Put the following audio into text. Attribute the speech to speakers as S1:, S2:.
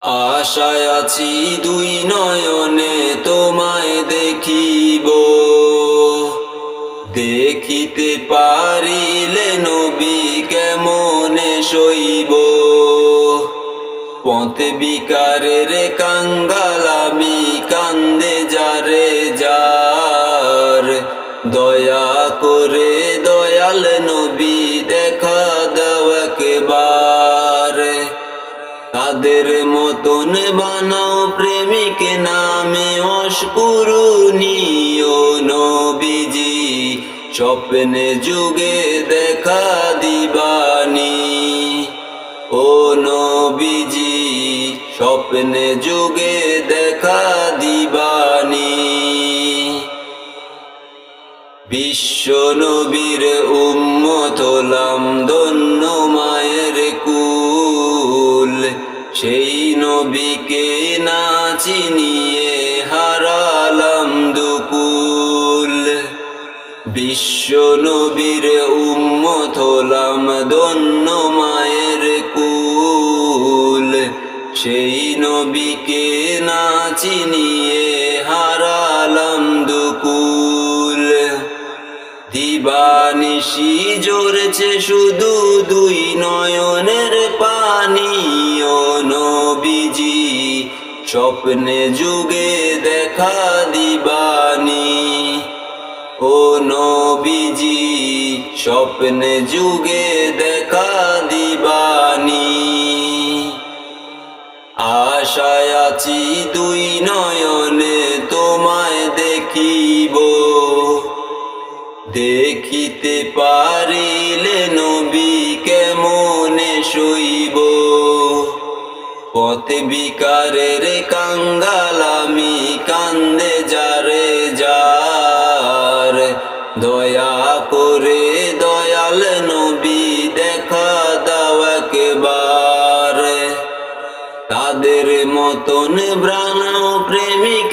S1: আশায় আছি দুই নয়নে তোমায় দেখিব, দেখিতে পারিলে নবী কেমনে সইব। পথে বিকারের কাঙ্গাল আমি, কান্দে যারে যার, দয়া করে দয়াল নবী দেখা দাও একবার। তাদের মতন বানাও প্রেমিক নামে অস্ফুরণীয় নবীজি, স্বপ্নে যুগে দেখা দিবানি। ও নবীজি স্বপ্নে যুগে দেখা দিবানি। বিশ্ব নবীর উম্মত হলাম ধন্য মায়ের কুল, সেই নবীকে না চিনিয়ে হারালাম দুকুল। বিশ্ব নবীর উম্মত হলাম ধন্য মায়ের কুল, সেই নবীকে না চিনিয়ে হারালাম দুকুল। দিবানিশি ঝরছে শুধু দুই নয়নের পানি, ও নবীজি স্বপ্নে যুগে দেখা দিবানি। ও নবীজি স্বপ্নে যুগে দেখা দিবানি। আশায় আছি দুই নয়নে তোমায় দেখিব, দেখিতে পারিলে নবী কেমনে সইব। পথে বিকারের কাঙ্গাল আমি, কান্দে যারে যার, দয়া করে দয়াল নবী দেখা দাও একবার। তাদের মতন বানাও প্রেমিক